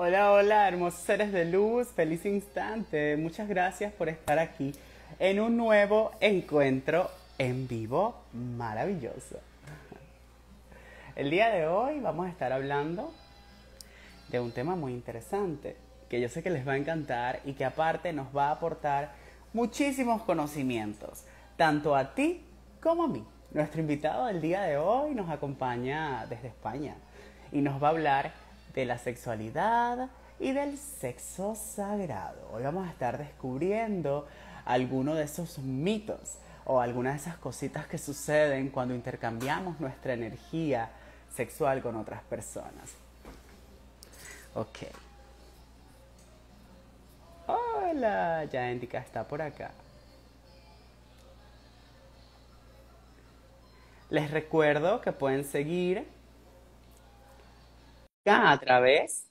Hola, hola, hermosos seres de luz, feliz instante. Muchas gracias por estar aquí en un nuevo encuentro en vivo maravilloso. El día de hoy vamos a estar hablando de un tema muy interesante que yo sé que les va a encantar y que aparte nos va a aportar muchísimos conocimientos, tanto a ti como a mí. Nuestro invitado del día de hoy nos acompaña desde España y nos va a hablar de la sexualidad y del sexo sagrado. Hoy vamos a estar descubriendo algunos de esos mitos o algunas de esas cositas que suceden cuando intercambiamos nuestra energía sexual con otras personas. Ok. Hola, ya Indica está por acá. Les recuerdo que pueden seguir a través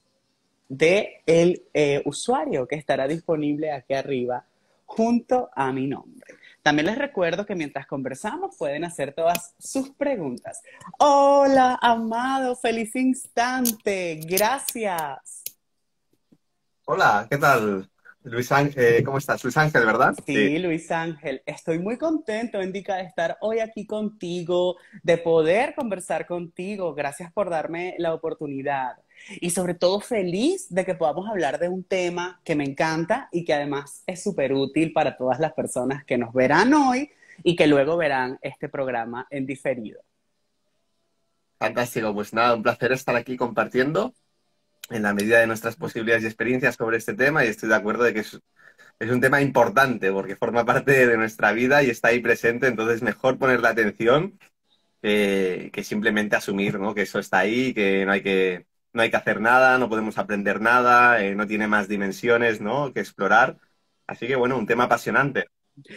de el usuario que estará disponible aquí arriba junto a mi nombre. También les recuerdo que mientras conversamos pueden hacer todas sus preguntas. Hola, amado, feliz instante. Gracias. Hola, ¿qué tal? Luis Ángel, ¿cómo estás? Luis Ángel, ¿verdad? Sí. Sí, Luis Ángel, estoy muy contento, Indica, de estar hoy aquí contigo, de poder conversar contigo. Gracias por darme la oportunidad. Y sobre todo feliz de que podamos hablar de un tema que me encanta y que además es súper útil para todas las personas que nos verán hoy y que luego verán este programa en diferido. Fantástico, pues nada, un placer estar aquí compartiendo en la medida de nuestras posibilidades y experiencias sobre este tema y estoy de acuerdo de que es un tema importante porque forma parte de nuestra vida y está ahí presente, entonces mejor ponerle atención que simplemente asumir, ¿no? Que eso está ahí, que no hay que hacer nada, no podemos aprender nada, no tiene más dimensiones, ¿no? Que explorar. Así que bueno, un tema apasionante,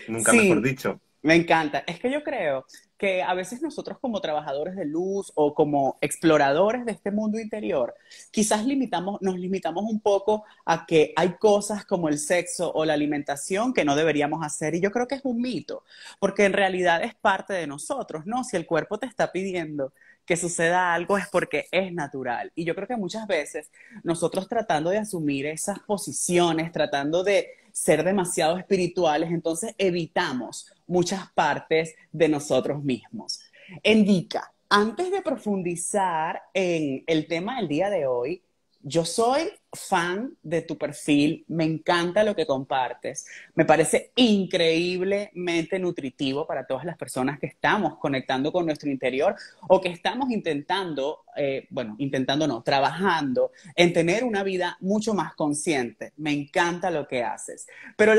nunca mejor Sí, dicho. me encanta. Es que yo creo que a veces nosotros como trabajadores de luz o como exploradores de este mundo interior, quizás nos limitamos un poco a que hay cosas como el sexo o la alimentación que no deberíamos hacer. Y yo creo que es un mito, porque en realidad es parte de nosotros, ¿no? Si el cuerpo te está pidiendo que suceda algo es porque es natural. Y yo creo que muchas veces nosotros tratando de asumir esas posiciones, tratando de ser demasiado espirituales, entonces evitamos muchas partes de nosotros mismos. Indica, antes de profundizar en el tema del día de hoy, yo soy fan de tu perfil, me encanta lo que compartes, me parece increíblemente nutritivo para todas las personas que estamos conectando con nuestro interior o que estamos intentando, bueno, intentando no, trabajando en tener una vida mucho más consciente. Me encanta lo que haces. Pero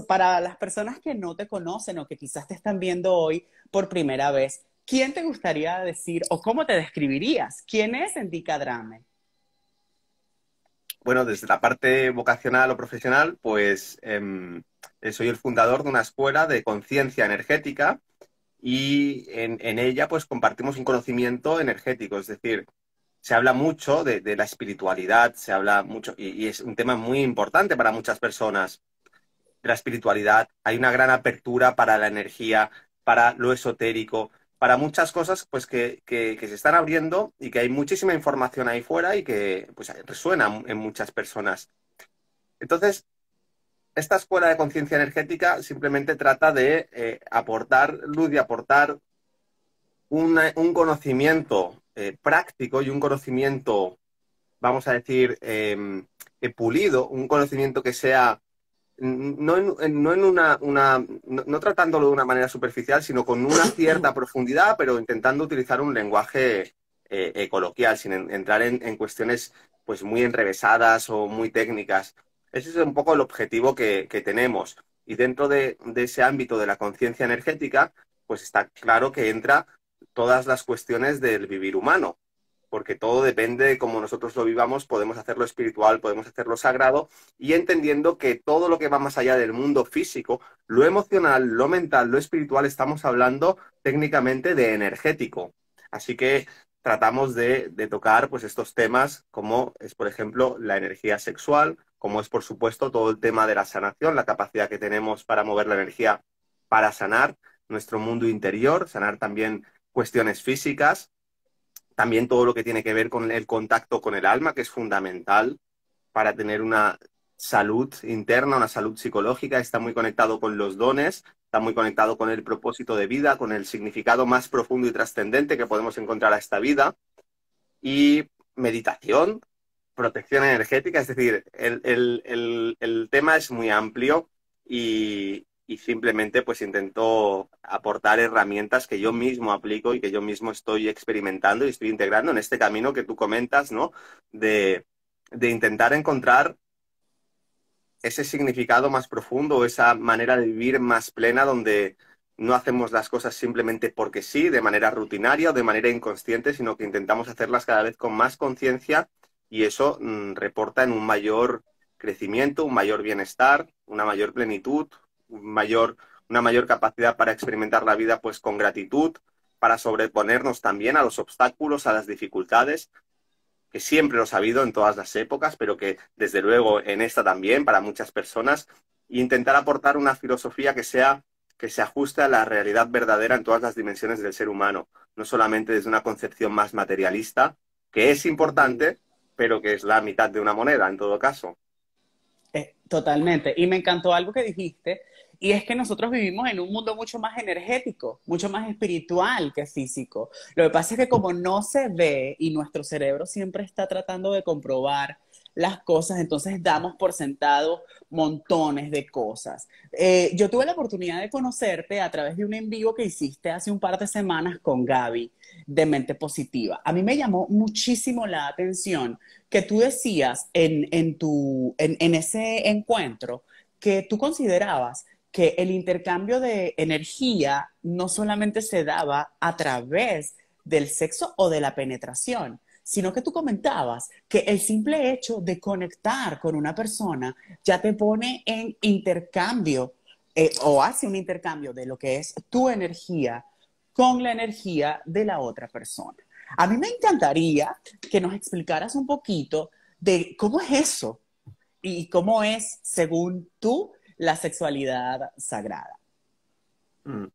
para las personas que no te conocen o que quizás te están viendo hoy por primera vez, ¿quién te gustaría decir o cómo te describirías? ¿Quién es Indica Drame? Bueno, desde la parte vocacional o profesional, pues soy el fundador de una escuela de conciencia energética y en ella pues compartimos un conocimiento energético, es decir, se habla mucho de la espiritualidad, se habla mucho, y es un tema muy importante para muchas personas, de la espiritualidad. Hay una gran apertura para la energía, para lo esotérico, para muchas cosas pues que se están abriendo y que hay muchísima información ahí fuera y que pues resuena en muchas personas. Entonces, esta escuela de conciencia energética simplemente trata de aportar luz y aportar un conocimiento práctico y un conocimiento, vamos a decir, pulido, un conocimiento que sea no no en no tratándolo de una manera superficial, sino con una cierta profundidad, pero intentando utilizar un lenguaje coloquial, sin entrar en cuestiones pues muy enrevesadas o muy técnicas. Ese es un poco el objetivo que tenemos. Y dentro de ese ámbito de la conciencia energética, pues está claro que entra todas las cuestiones del vivir humano, porque todo depende de cómo nosotros lo vivamos, podemos hacerlo espiritual, podemos hacerlo sagrado, y entendiendo que todo lo que va más allá del mundo físico, lo emocional, lo mental, lo espiritual, estamos hablando técnicamente de energético. Así que tratamos de tocar pues estos temas como es, por ejemplo, la energía sexual, como es, por supuesto, todo el tema de la sanación, la capacidad que tenemos para mover la energía para sanar nuestro mundo interior, sanar también cuestiones físicas, también todo lo que tiene que ver con el contacto con el alma, que es fundamental, para tener una salud interna, una salud psicológica, está muy conectado con los dones, está muy conectado con el propósito de vida, con el significado más profundo y trascendente que podemos encontrar a esta vida. Y meditación, protección energética, es decir, el tema es muy amplio y simplemente pues intento aportar herramientas que yo mismo aplico y que yo mismo estoy experimentando y estoy integrando en este camino que tú comentas, ¿no? De intentar encontrar ese significado más profundo, esa manera de vivir más plena donde no hacemos las cosas simplemente porque sí, de manera rutinaria o de manera inconsciente, sino que intentamos hacerlas cada vez con más conciencia y eso reporta en un mayor crecimiento, un mayor bienestar, una mayor plenitud, una mayor capacidad para experimentar la vida pues con gratitud, para sobreponernos también a los obstáculos, a las dificultades que siempre los ha habido en todas las épocas, pero que desde luego en esta también, para muchas personas, e intentar aportar una filosofía que se ajuste a la realidad verdadera en todas las dimensiones del ser humano, no solamente desde una concepción más materialista, que es importante, pero que es la mitad de una moneda en todo caso. Totalmente. Y me encantó algo que dijiste, y es que nosotros vivimos en un mundo mucho más energético, mucho más espiritual que físico. Lo que pasa es que como no se ve y nuestro cerebro siempre está tratando de comprobar las cosas, entonces damos por sentado montones de cosas. Yo tuve la oportunidad de conocerte a través de un en vivo que hiciste hace un par de semanas con Gaby de Mente Positiva. A mí me llamó muchísimo la atención que tú decías en ese encuentro que tú considerabas que el intercambio de energía no solamente se daba a través del sexo o de la penetración, sino que tú comentabas que el simple hecho de conectar con una persona ya te pone en intercambio o hace un intercambio de lo que es tu energía con la energía de la otra persona. A mí me encantaría que nos explicaras un poquito de cómo es eso y cómo es, según tú, la sexualidad sagrada. Mm.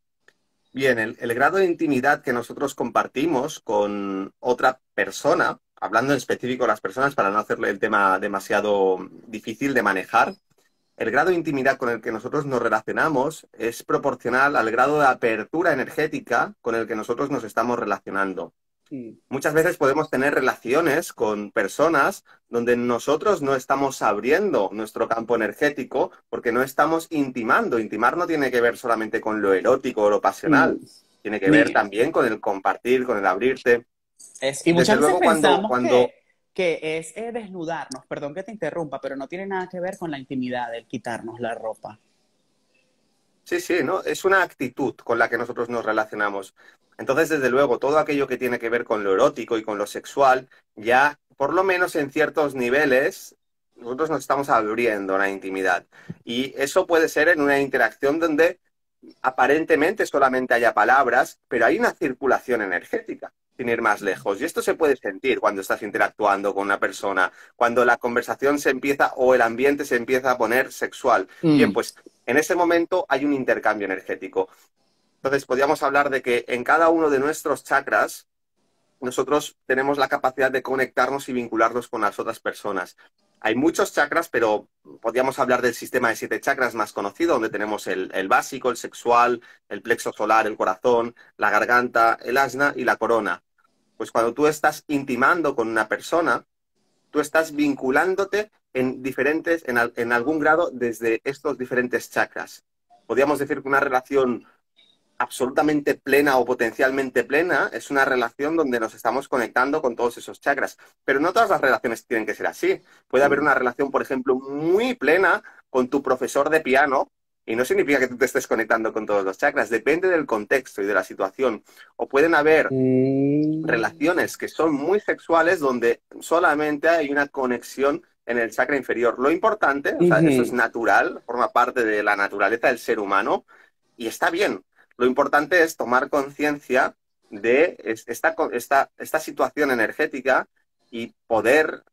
Bien, el grado de intimidad que nosotros compartimos con otra persona, hablando en específico de las personas para no hacerle el tema demasiado difícil de manejar, el grado de intimidad con el que nosotros nos relacionamos es proporcional al grado de apertura energética con el que nosotros nos estamos relacionando. Mm. Muchas veces podemos tener relaciones con personas donde nosotros no estamos abriendo nuestro campo energético porque no estamos intimando. Intimar no tiene que ver solamente con lo erótico o lo Mm. pasional, tiene que ver Ni- también con el compartir, con el abrirte. y Desde muchas veces luego pensamos que es desnudarnos, perdón que te interrumpa, pero no tiene nada que ver con la intimidad, el quitarnos la ropa. Sí, sí, ¿no? Es una actitud con la que nosotros nos relacionamos. Entonces, desde luego, todo aquello que tiene que ver con lo erótico y con lo sexual, ya, por lo menos en ciertos niveles, nosotros nos estamos abriendo a la intimidad. Y eso puede ser en una interacción donde aparentemente solamente haya palabras, pero hay una circulación energética, sin ir más lejos. Y esto se puede sentir cuando estás interactuando con una persona, cuando la conversación se empieza o el ambiente se empieza a poner sexual. Bien, Mm. pues en ese momento hay un intercambio energético. Entonces, podríamos hablar de que en cada uno de nuestros chakras nosotros tenemos la capacidad de conectarnos y vincularnos con las otras personas. Hay muchos chakras, pero podríamos hablar del sistema de 7 chakras más conocido, donde tenemos el básico, el sexual, el plexo solar, el corazón, la garganta, el asna y la corona. Pues cuando tú estás intimando con una persona, tú estás vinculándote en algún grado desde estos diferentes chakras. Podríamos decir que una relación absolutamente plena o potencialmente plena es una relación donde nos estamos conectando con todos esos chakras. Pero no todas las relaciones tienen que ser así. Puede haber Mm. una relación, por ejemplo, muy plena con tu profesor de piano y no significa que tú te estés conectando con todos los chakras. Depende del contexto y de la situación. O pueden haber Mm. relaciones que son muy sexuales donde solamente hay una conexión en el chakra inferior. Lo importante, o sea, eso es Ujú. natural, forma parte de la naturaleza del ser humano y está bien. Lo importante es tomar conciencia de esta situación energética y poder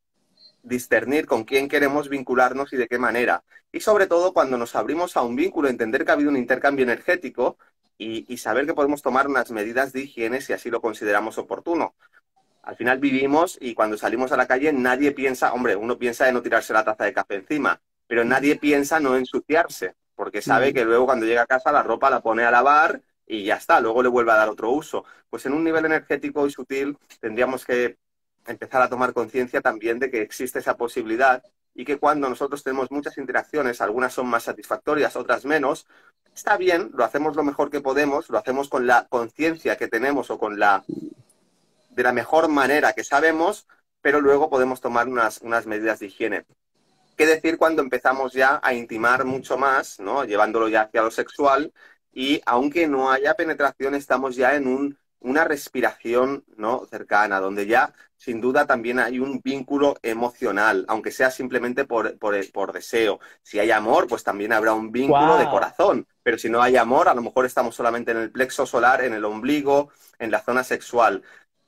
discernir con quién queremos vincularnos y de qué manera. Y sobre todo cuando nos abrimos a un vínculo, entender que ha habido un intercambio energético y saber que podemos tomar unas medidas de higiene si así lo consideramos oportuno. Al final vivimos y cuando salimos a la calle nadie piensa, hombre, uno piensa en no tirarse la taza de café encima, pero nadie piensa no ensuciarse, porque sabe Mm. que luego cuando llega a casa la ropa la pone a lavar y ya está, luego le vuelve a dar otro uso. Pues en un nivel energético y sutil tendríamos que empezar a tomar conciencia también de que existe esa posibilidad y que cuando nosotros tenemos muchas interacciones, algunas son más satisfactorias, otras menos, está bien, lo hacemos lo mejor que podemos, lo hacemos con la conciencia que tenemos o con la de la mejor manera que sabemos, pero luego podemos tomar unas medidas de higiene. ¿Qué decir cuando empezamos ya a intimar mucho más, ¿no? Llevándolo ya hacia lo sexual y aunque no haya penetración, estamos ya en una respiración, ¿no? cercana, donde ya sin duda también hay un vínculo emocional, aunque sea simplemente por deseo. Si hay amor, pues también habrá un vínculo de Wow. corazón, pero si no hay amor, a lo mejor estamos solamente en el plexo solar, en el ombligo, en la zona sexual.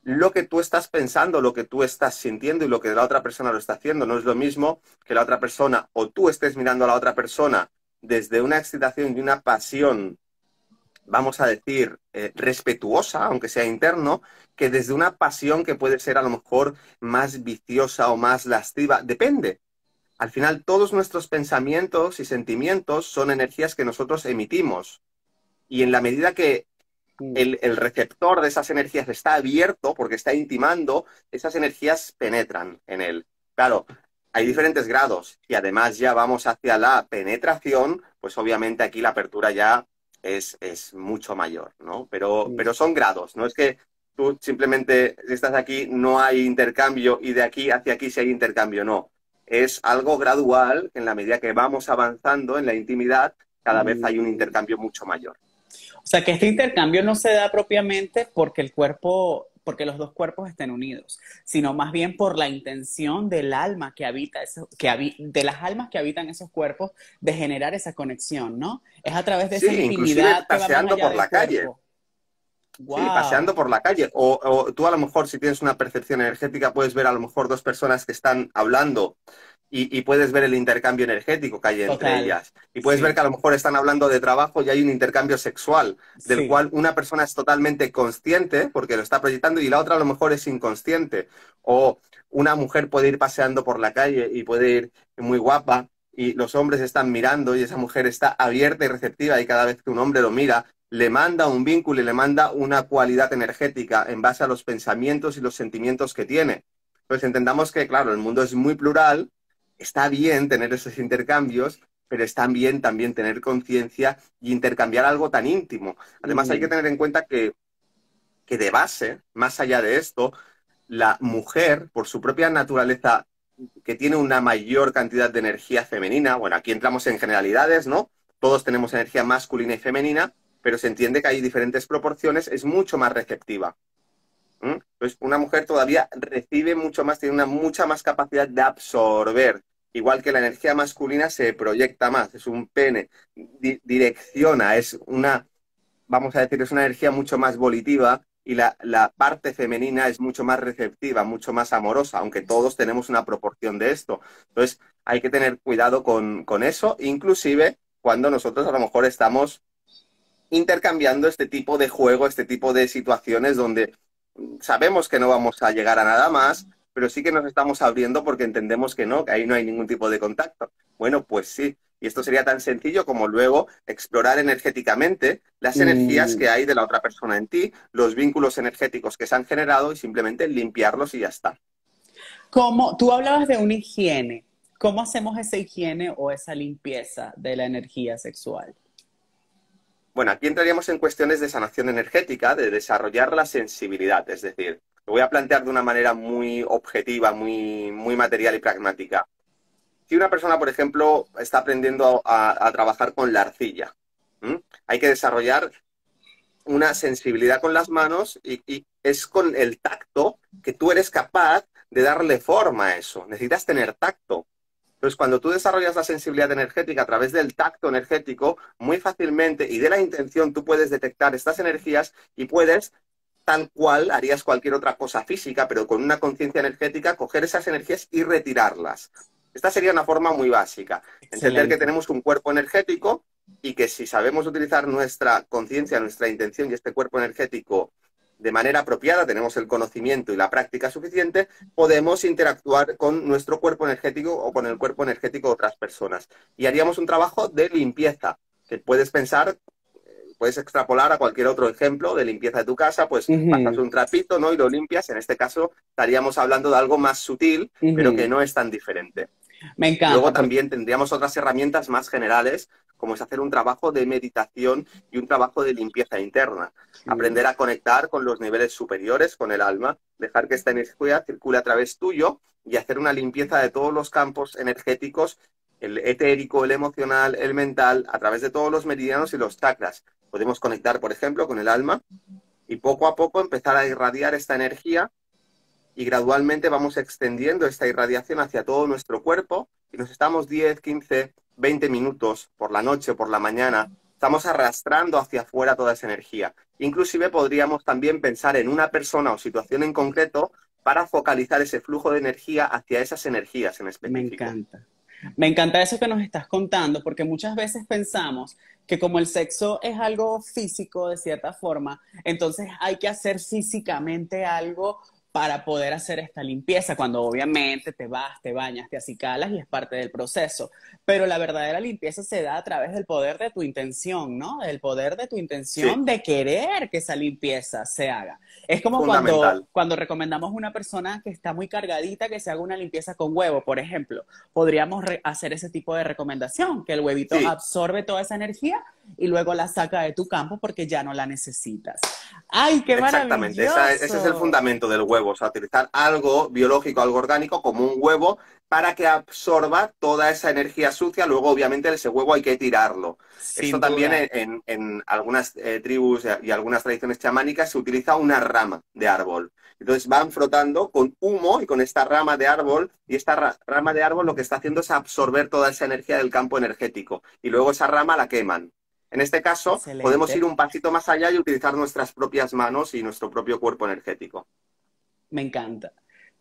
Lo que tú estás pensando, lo que tú estás sintiendo y lo que la otra persona lo está haciendo no es lo mismo que la otra persona o tú estés mirando a la otra persona desde una excitación y una pasión, vamos a decir, respetuosa, aunque sea interno, que desde una pasión que puede ser a lo mejor más viciosa o más lasciva. Depende. Al final, todos nuestros pensamientos y sentimientos son energías que nosotros emitimos. Y en la medida que Mm. el receptor de esas energías está abierto porque está intimando, esas energías penetran en él. Claro, hay diferentes grados y además ya vamos hacia la penetración, pues obviamente aquí la apertura ya es mucho mayor, ¿no? Mm. Pero son grados, no es que tú simplemente, si estás aquí, no hay intercambio y de aquí hacia aquí sí hay intercambio, no. Es algo gradual, en la medida que vamos avanzando en la intimidad, cada vez hay un Mm. intercambio mucho mayor. O sea, que este intercambio no se da propiamente porque el cuerpo, porque los dos cuerpos estén unidos, sino más bien por la intención del alma que habita, de las almas que habitan esos cuerpos, de generar esa conexión, ¿no? Es a través de esa Sí, inclusive intimidad que va más paseando allá por del la calle. cuerpo. Sí, ¡Wow! paseando por la calle. O tú a lo mejor, si tienes una percepción energética, puedes ver a lo mejor dos personas que están hablando y puedes ver el intercambio energético que hay entre Total. ellas. Y puedes ver Sí, que a lo mejor están hablando de trabajo y hay un intercambio sexual, del sí. cual una persona es totalmente consciente porque lo está proyectando y la otra a lo mejor es inconsciente. O una mujer puede ir paseando por la calle y puede ir muy guapa y los hombres están mirando y esa mujer está abierta y receptiva y cada vez que un hombre lo mira, le manda un vínculo y le manda una cualidad energética en base a los pensamientos y los sentimientos que tiene. Pues entendamos que, claro, el mundo es muy plural, está bien tener esos intercambios, pero está bien también tener conciencia y intercambiar algo tan íntimo. Además, hay que Mm. tener en cuenta que de base, más allá de esto, la mujer, por su propia naturaleza, que tiene una mayor cantidad de energía femenina, bueno, aquí entramos en generalidades, ¿no? Todos tenemos energía masculina y femenina, pero se entiende que hay diferentes proporciones, es mucho más receptiva. Entonces, una mujer todavía recibe mucho más, tiene una mucha más capacidad de absorber. Igual que la energía masculina se proyecta más, es un pene, direcciona, es una, vamos a decir, es una energía mucho más volitiva y la parte femenina es mucho más receptiva, mucho más amorosa, aunque todos tenemos una proporción de esto. Entonces, hay que tener cuidado con eso, inclusive cuando nosotros a lo mejor estamos intercambiando este tipo de juego, este tipo de situaciones donde sabemos que no vamos a llegar a nada más, pero sí que nos estamos abriendo porque entendemos que no, que ahí no hay ningún tipo de contacto. Bueno, pues sí. Y esto sería tan sencillo como luego explorar energéticamente las energías Mm. que hay de la otra persona en ti, los vínculos energéticos que se han generado y simplemente limpiarlos y ya está. ¿Cómo, tú hablabas de una higiene? ¿Cómo hacemos esa higiene o esa limpieza de la energía sexual? Bueno, aquí entraríamos en cuestiones de sanación energética, de desarrollar la sensibilidad, es decir, lo voy a plantear de una manera muy objetiva, muy material y pragmática. Si una persona, por ejemplo, está aprendiendo a trabajar con la arcilla, ¿m? Hay que desarrollar una sensibilidad con las manos y es con el tacto que tú eres capaz de darle forma a eso. Necesitas tener tacto. Entonces, cuando tú desarrollas la sensibilidad energética a través del tacto energético, muy fácilmente y de la intención tú puedes detectar estas energías y puedes, tal cual harías cualquier otra cosa física, pero con una conciencia energética, coger esas energías y retirarlas. Esta sería una forma muy básica. Entender que Excelente. tenemos un cuerpo energético y que si sabemos utilizar nuestra conciencia, nuestra intención y este cuerpo energético de manera apropiada, tenemos el conocimiento y la práctica suficiente, podemos interactuar con nuestro cuerpo energético o con el cuerpo energético de otras personas. Y haríamos un trabajo de limpieza, que puedes pensar, puedes extrapolar a cualquier otro ejemplo de limpieza de tu casa, pues pasas Ujú, un trapito, ¿no? Y lo limpias. En este caso estaríamos hablando de algo más sutil, pero que ujú. no es tan diferente. Me Luego encanta porque... también tendríamos otras herramientas más generales, como es hacer un trabajo de meditación y un trabajo de limpieza interna. Aprender a conectar con los niveles superiores, con el alma, dejar que esta energía circule a través tuyo y hacer una limpieza de todos los campos energéticos, el etérico, el emocional, el mental, a través de todos los meridianos y los chakras. Podemos conectar, por ejemplo, con el alma y poco a poco empezar a irradiar esta energía y gradualmente vamos extendiendo esta irradiación hacia todo nuestro cuerpo y nos estamos 10, 15, 20 minutos por la noche o por la mañana, estamos arrastrando hacia afuera toda esa energía. Inclusive podríamos también pensar en una persona o situación en concreto para focalizar ese flujo de energía hacia esas energías en Me específico. encanta. Me encanta eso que nos estás contando, porque muchas veces pensamos que como el sexo es algo físico de cierta forma, entonces hay que hacer físicamente algo para poder hacer esta limpieza, cuando obviamente te vas, te bañas, te acicalas y es parte del proceso. Pero la verdadera limpieza se da a través del poder de tu intención, ¿no? Del poder de tu Sí, intención de querer que esa limpieza se haga. Es como fundamental. cuando recomendamos a una persona que está muy cargadita que se haga una limpieza con huevo, por ejemplo. Podríamos hacer ese tipo de recomendación, que el huevito Sí, absorbe toda esa energía y luego la saca de tu campo porque ya no la necesitas. ¡Ay, qué exactamente, ese es el maravilloso! fundamento del huevo, o sea, utilizar algo biológico, algo orgánico como un huevo para que absorba toda esa energía sucia, luego obviamente ese huevo hay que tirarlo. Esto Sin también duda. en algunas tribus y algunas tradiciones chamánicas se utiliza una rama de árbol. Entonces van frotando con humo y con esta rama de árbol, y esta rama de árbol lo que está haciendo es absorber toda esa energía del campo energético, y luego esa rama la queman. En este caso, podemos ir Excelente. un pasito más allá y utilizar nuestras propias manos y nuestro propio cuerpo energético. Me encanta.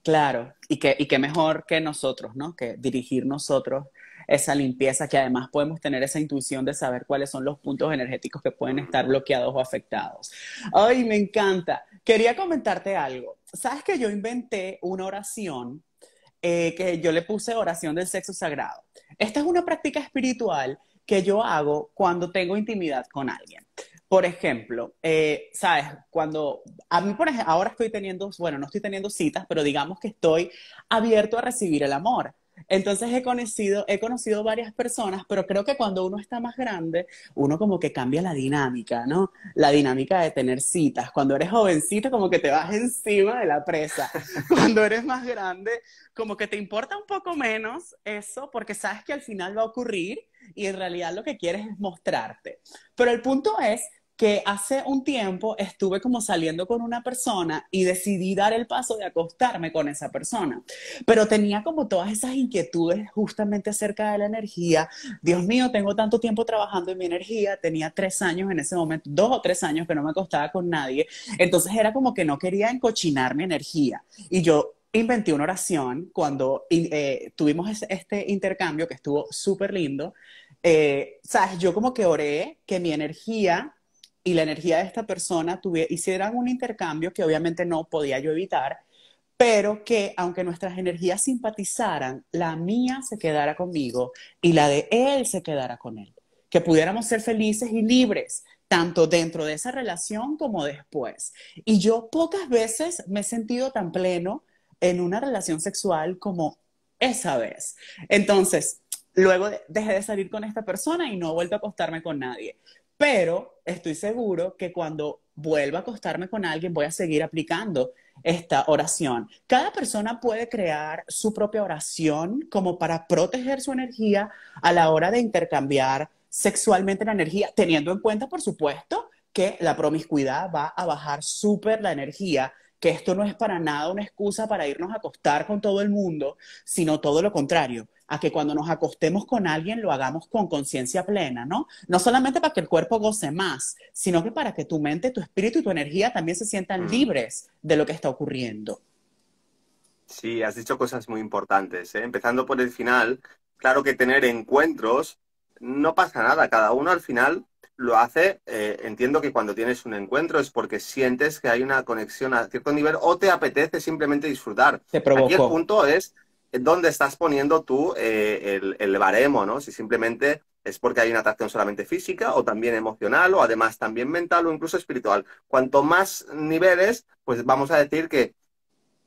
Claro, y qué mejor que nosotros, ¿no? Que dirigir nosotros esa limpieza, que además podemos tener esa intuición de saber cuáles son los puntos energéticos que pueden estar bloqueados o afectados. Ay, me encanta. Quería comentarte algo. ¿Sabes que yo inventé una oración que yo le puse oración del sexo sagrado? Esta es una práctica espiritual que yo hago cuando tengo intimidad con alguien. Por ejemplo, ¿sabes? Cuando a mí, por ejemplo, ahora estoy teniendo, bueno, no estoy teniendo citas, pero digamos que estoy abierto a recibir el amor. Entonces he conocido varias personas, pero creo que cuando uno está más grande, uno como que cambia la dinámica, ¿no? La dinámica de tener citas. Cuando eres jovencito, como que te vas encima de la presa. Cuando eres más grande, como que te importa un poco menos eso, porque sabes que al final va a ocurrir y en realidad lo que quieres es mostrarte. Pero el punto es que hace un tiempo estuve como saliendo con una persona y decidí dar el paso de acostarme con esa persona. Pero tenía como todas esas inquietudes justamente acerca de la energía. Dios mío, tengo tanto tiempo trabajando en mi energía. Tenía 3 años en ese momento, 2 o 3 años que no me acostaba con nadie. Entonces era como que no quería encochinar mi energía. Y yo inventé una oración cuando tuvimos este intercambio que estuvo súper lindo. ¿Sabes? Yo como que oré que mi energía y la energía de esta persona hicieran un intercambio que obviamente no podía yo evitar, pero que aunque nuestras energías simpatizaran, la mía se quedara conmigo y la de él se quedara con él. Que pudiéramos ser felices y libres, tanto dentro de esa relación como después. Y yo pocas veces me he sentido tan pleno en una relación sexual como esa vez. Entonces, luego dejé de salir con esta persona y no he vuelto a acostarme con nadie. Pero estoy seguro que cuando vuelva a acostarme con alguien voy a seguir aplicando esta oración. Cada persona puede crear su propia oración como para proteger su energía a la hora de intercambiar sexualmente la energía, teniendo en cuenta, por supuesto, que la promiscuidad va a bajar súper la energía, que esto no es para nada una excusa para irnos a acostar con todo el mundo, sino todo lo contrario, a que cuando nos acostemos con alguien lo hagamos con conciencia plena, ¿no? No solamente para que el cuerpo goce más, sino que para que tu mente, tu espíritu y tu energía también se sientan Mm. libres de lo que está ocurriendo. Sí, has dicho cosas muy importantes, ¿eh? Empezando por el final, claro que tener encuentros no pasa nada, cada uno al final lo hace. Entiendo que cuando tienes un encuentro es porque sientes que hay una conexión a cierto nivel o te apetece simplemente disfrutar. Te Aquí el provocó. punto es dónde estás poniendo tú el baremo, ¿no? Si simplemente es porque hay una atracción solamente física o también emocional o además también mental o incluso espiritual. Cuanto más niveles, pues vamos a decir que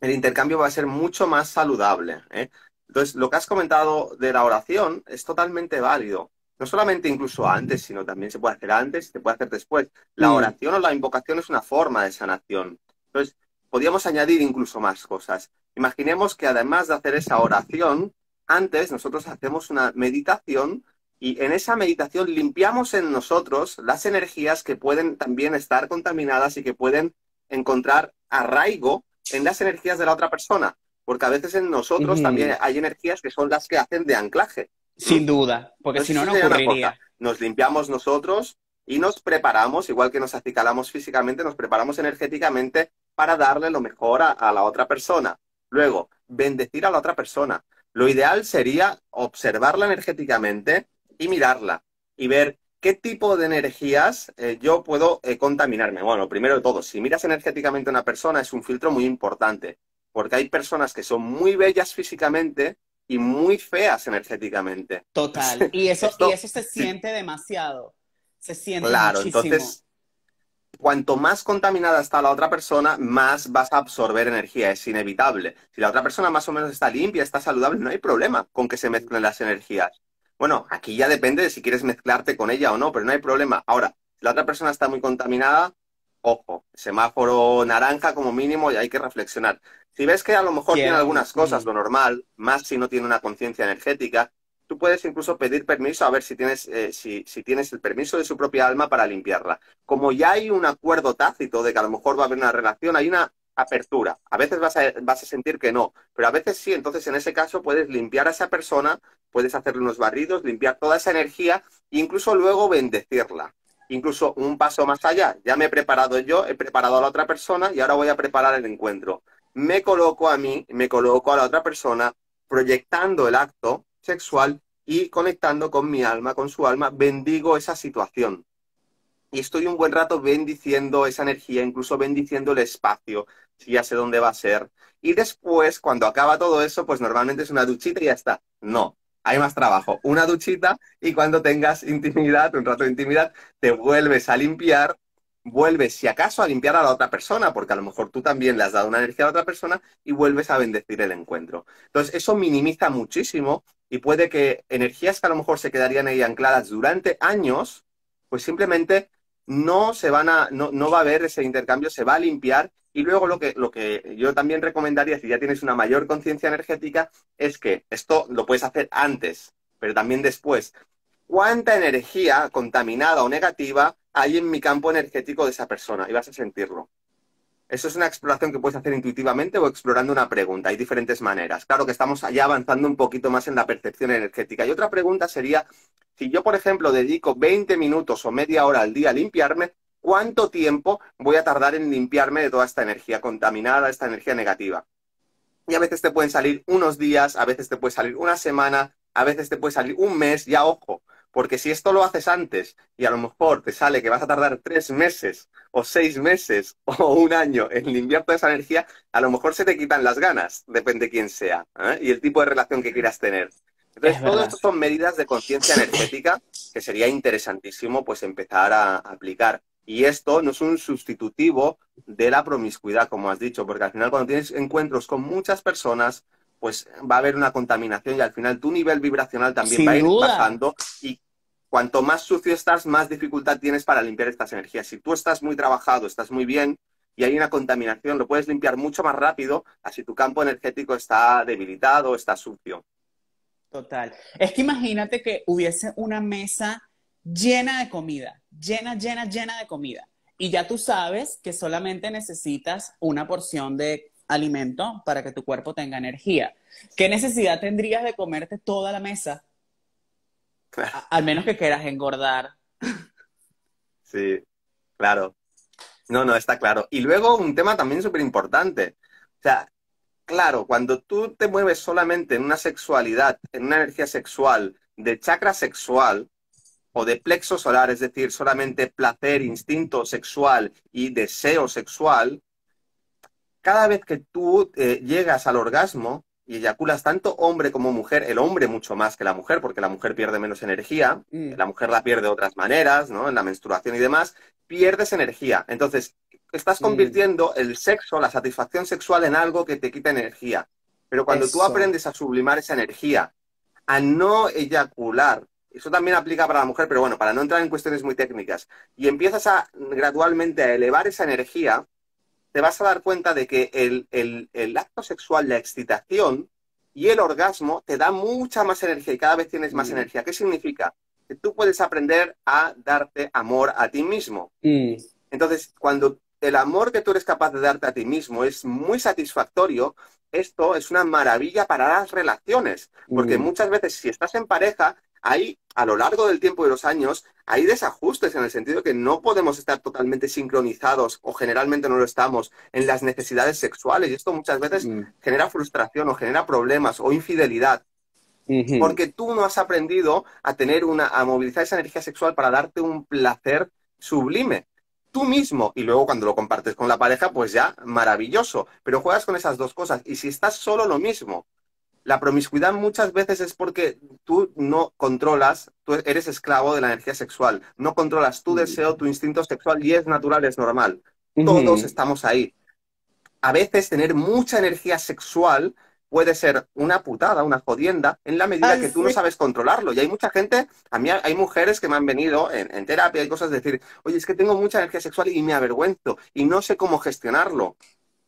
el intercambio va a ser mucho más saludable, ¿eh? Entonces, lo que has comentado de la oración es totalmente válido. No solamente incluso antes, sino también se puede hacer antes y se puede hacer después. La Mm, oración o la invocación es una forma de sanación. Entonces, podríamos añadir incluso más cosas. Imaginemos que además de hacer esa oración, antes nosotros hacemos una meditación y en esa meditación limpiamos en nosotros las energías que pueden también estar contaminadas y que pueden encontrar arraigo en las energías de la otra persona, porque a veces en nosotros también ujú. hay energías que son las que hacen de anclaje. ¿Mm? Sin duda, porque si Entonces, no, eso no sería una cosa. ocurriría. Nos limpiamos nosotros y nos preparamos, igual que nos acicalamos físicamente, nos preparamos energéticamente para darle lo mejor a la otra persona. Luego, bendecir a la otra persona. Lo ideal sería observarla energéticamente y mirarla y ver qué tipo de energías yo puedo contaminarme. Bueno, primero de todo, si miras energéticamente a una persona es un filtro muy importante, porque hay personas que son muy bellas físicamente y muy feas energéticamente. Total. Y Esto, eso se sí, siente demasiado. Se siente claro, muchísimo. entonces, cuanto más contaminada está la otra persona, más vas a absorber energía, es inevitable. Si la otra persona más o menos está limpia, está saludable, no hay problema con que se mezclen las energías. Bueno, aquí ya depende de si quieres mezclarte con ella o no, pero no hay problema. Ahora, si la otra persona está muy contaminada, ojo, semáforo naranja como mínimo y hay que reflexionar. Si ves que a lo mejor tiene Quiero. algunas cosas, lo normal, más si no tiene una conciencia energética, tú puedes incluso pedir permiso a ver si tienes, si tienes el permiso de su propia alma para limpiarla. Como ya hay un acuerdo tácito de que a lo mejor va a haber una relación, hay una apertura. A veces vas a sentir que no, pero a veces sí. Entonces, en ese caso, puedes limpiar a esa persona, puedes hacerle unos barridos, limpiar toda esa energía e incluso luego bendecirla. Incluso un paso más allá. Ya me he preparado yo, he preparado a la otra persona y ahora voy a preparar el encuentro. Me coloco a mí, me coloco a la otra persona, proyectando el acto sexual y conectando con mi alma, con su alma, bendigo esa situación y estoy un buen rato bendiciendo esa energía, incluso bendiciendo el espacio, si ya sé dónde va a ser. Y después, cuando acaba todo eso, pues normalmente es una duchita y ya está. No, hay más trabajo. Una duchita y cuando tengas intimidad, un rato de intimidad, te vuelves a limpiar, vuelves si acaso a limpiar a la otra persona, porque a lo mejor tú también le has dado una energía a la otra persona y vuelves a bendecir el encuentro. Entonces, eso minimiza muchísimo y puede que energías que a lo mejor se quedarían ahí ancladas durante años, pues simplemente no va a haber ese intercambio, se va a limpiar y luego lo que yo también recomendaría, si ya tienes una mayor conciencia energética, es que esto lo puedes hacer antes, pero también después. ¿Cuánta energía contaminada o negativa hay en mi campo energético de esa persona? Y vas a sentirlo. Eso es una exploración que puedes hacer intuitivamente o explorando una pregunta. Hay diferentes maneras. Claro que estamos allá avanzando un poquito más en la percepción energética. Y otra pregunta sería, si yo, por ejemplo, dedico 20 minutos o media hora al día a limpiarme, ¿cuánto tiempo voy a tardar en limpiarme de toda esta energía contaminada, esta energía negativa? Y a veces te pueden salir unos días, a veces te puede salir una semana, a veces te puede salir un mes, ya ojo, porque si esto lo haces antes y a lo mejor te sale que vas a tardar 3 meses o 6 meses o un año en limpiar toda esa energía, a lo mejor se te quitan las ganas, depende de quién sea, ¿eh? Y el tipo de relación que quieras tener. Es Entonces, todo verdad. esto son medidas de conciencia energética que sería interesantísimo pues empezar a aplicar. Y esto no es un sustitutivo de la promiscuidad, como has dicho, porque al final cuando tienes encuentros con muchas personas, pues va a haber una contaminación y al final tu nivel vibracional también va a Sin ir duda. bajando y cuanto más sucio estás, más dificultad tienes para limpiar estas energías. Si tú estás muy trabajado, estás muy bien y hay una contaminación, lo puedes limpiar mucho más rápido, así tu campo energético está debilitado, está sucio. Total. Es que imagínate que hubiese una mesa llena de comida, llena, llena, llena de comida. Y ya tú sabes que solamente necesitas una porción de alimento para que tu cuerpo tenga energía. ¿Qué necesidad tendrías de comerte toda la mesa? Al menos que quieras engordar. Sí, claro. No, no, está claro. Y luego un tema también súper importante. O sea, claro, cuando tú te mueves solamente en una sexualidad, en una energía sexual, de chakra sexual, o de plexo solar, es decir, solamente placer, instinto sexual y deseo sexual, cada vez que tú llegas al orgasmo y eyaculas tanto hombre como mujer, el hombre mucho más que la mujer, porque la mujer pierde menos energía, Mm, la mujer la pierde de otras maneras, ¿no? En la menstruación y demás, pierdes energía. Entonces, estás mm, convirtiendo el sexo, la satisfacción sexual en algo que te quita energía. Pero cuando tú eso. aprendes a sublimar esa energía, a no eyacular, eso también aplica para la mujer, pero bueno, para no entrar en cuestiones muy técnicas, y empiezas a gradualmente a elevar esa energía, te vas a dar cuenta de que el acto sexual, la excitación y el orgasmo te da mucha más energía y cada vez tienes más Mm, energía. ¿Qué significa? Que tú puedes aprender a darte amor a ti mismo. mm, Entonces, cuando el amor que tú eres capaz de darte a ti mismo es muy satisfactorio, esto es una maravilla para las relaciones, porque mm, muchas veces si estás en pareja, hay a lo largo del tiempo y los años, hay desajustes en el sentido que no podemos estar totalmente sincronizados o generalmente no lo estamos en las necesidades sexuales y esto muchas veces mm, genera frustración o genera problemas o infidelidad ujú. porque tú no has aprendido a tener a movilizar esa energía sexual para darte un placer sublime. Tú mismo, y luego cuando lo compartes con la pareja, pues ya, maravilloso. Pero juegas con esas dos cosas. Y si estás solo, lo mismo. La promiscuidad muchas veces es porque tú no controlas, tú eres esclavo de la energía sexual. No controlas tu Mm, deseo, tu instinto sexual y es natural, es normal. Todos ujú. estamos ahí. A veces tener mucha energía sexual puede ser una putada, una jodienda, en la medida Ay, que tú no sí. sabes controlarlo. Y hay mucha gente, a mí hay mujeres que me han venido en terapia y cosas de decir, oye, es que tengo mucha energía sexual y me avergüenzo y no sé cómo gestionarlo.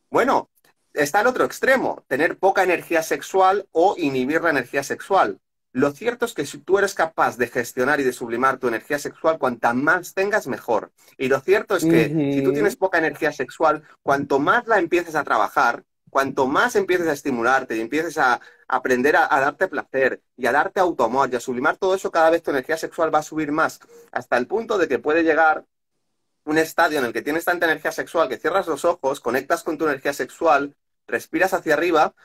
Bueno, está el otro extremo, tener poca energía sexual o inhibir la energía sexual. Lo cierto es que si tú eres capaz de gestionar y de sublimar tu energía sexual, cuanta más tengas, mejor. Y lo cierto es que si tú tienes Ujú. poca energía sexual, cuanto más la empieces a trabajar, cuanto más empieces a estimularte y empieces a aprender a darte placer y a darte autoamor y a sublimar todo eso, cada vez tu energía sexual va a subir más, hasta el punto de que puede llegar un estadio en el que tienes tanta energía sexual que cierras los ojos, conectas con tu energía sexual, respiras hacia arriba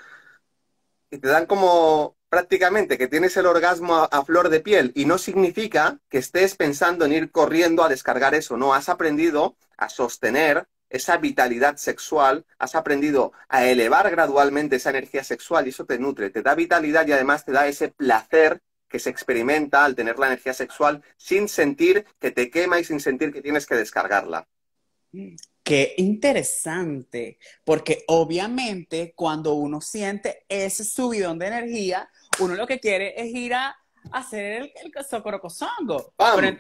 y te dan como prácticamente que tienes el orgasmo a flor de piel y no significa que estés pensando en ir corriendo a descargar eso, no, has aprendido a sostener esa vitalidad sexual, has aprendido a elevar gradualmente esa energía sexual y eso te nutre, te da vitalidad y además te da ese placer que se experimenta al tener la energía sexual sin sentir que te quema y sin sentir que tienes que descargarla. Qué interesante, porque obviamente cuando uno siente ese subidón de energía, uno lo que quiere es ir a hacer el socorocosongo. Pero ¡Pam!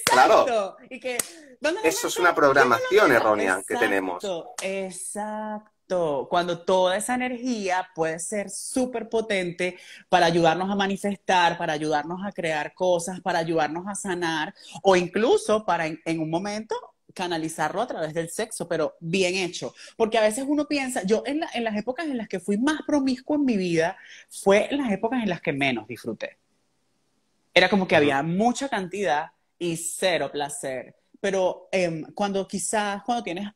Claro, exacto, y que, ¿dónde lo eso es una meto? ¿Quién me lo programación quita? errónea que tenemos. Exacto, exacto. Cuando toda esa energía puede ser súper potente para ayudarnos a manifestar, para ayudarnos a crear cosas, para ayudarnos a sanar, o incluso para en un momento canalizarlo a través del sexo, pero bien hecho. Porque a veces uno piensa, yo en las épocas en las que fui más promiscuo en mi vida, fue en las épocas en las que menos disfruté. Era como que Ujú. había mucha cantidad y cero placer. Pero cuando quizás, cuando tienes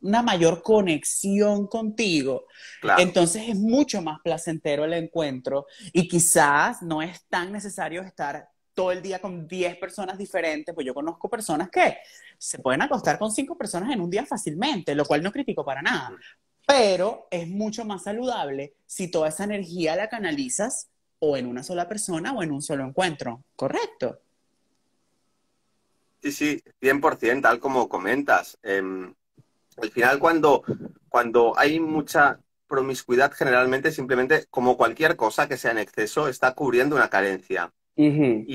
una mayor conexión contigo, Claro. entonces es mucho más placentero el encuentro y quizás no es tan necesario estar todo el día con 10 personas diferentes, pues yo conozco personas que se pueden acostar con 5 personas en un día fácilmente, lo cual no critico para nada, pero es mucho más saludable si toda esa energía la canalizas o en una sola persona o en un solo encuentro, ¿correcto? Sí, sí, 100%, tal como comentas. Al final, cuando hay mucha promiscuidad, generalmente simplemente, como cualquier cosa que sea en exceso, está cubriendo una carencia. Ujú,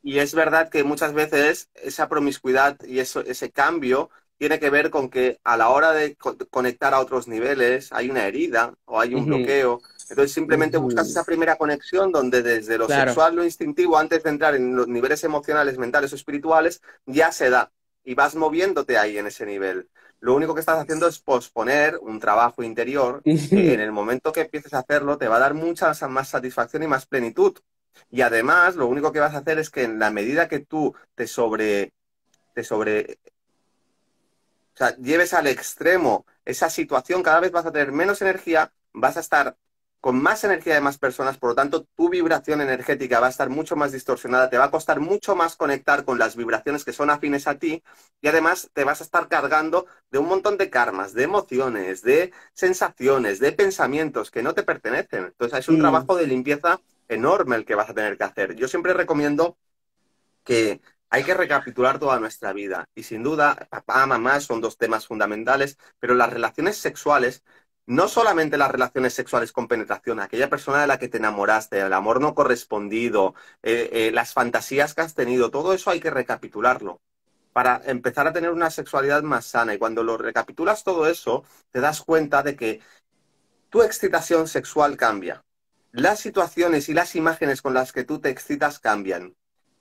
Y es verdad que muchas veces esa promiscuidad y ese cambio tiene que ver con que a la hora de conectar a otros niveles hay una herida o hay un ujú, bloqueo. Entonces simplemente buscas ujú. esa primera conexión donde desde lo Claro. sexual, lo instintivo, antes de entrar en los niveles emocionales, mentales o espirituales, ya se da. Y vas moviéndote ahí en ese nivel. Lo único que estás haciendo es posponer un trabajo interior que en Ujú. el momento que empieces a hacerlo te va a dar mucha más satisfacción y más plenitud. Y además, lo único que vas a hacer es que en la medida que tú o sea, lleves al extremo esa situación, cada vez vas a tener menos energía, vas a estar con más energía de más personas, por lo tanto, tu vibración energética va a estar mucho más distorsionada, te va a costar mucho más conectar con las vibraciones que son afines a ti y además te vas a estar cargando de un montón de karmas, de emociones, de sensaciones, de pensamientos que no te pertenecen. Entonces, es un Mm, trabajo de limpieza enorme el que vas a tener que hacer. Yo siempre recomiendo que hay que recapitular toda nuestra vida. Y sin duda, papá, mamá son dos temas fundamentales, pero las relaciones sexuales, no solamente las relaciones sexuales con penetración, aquella persona de la que te enamoraste, el amor no correspondido, las fantasías que has tenido, todo eso hay que recapitularlo para empezar a tener una sexualidad más sana. Y cuando lo recapitulas todo eso, te das cuenta de que tu excitación sexual cambia. Las situaciones y las imágenes con las que tú te excitas cambian.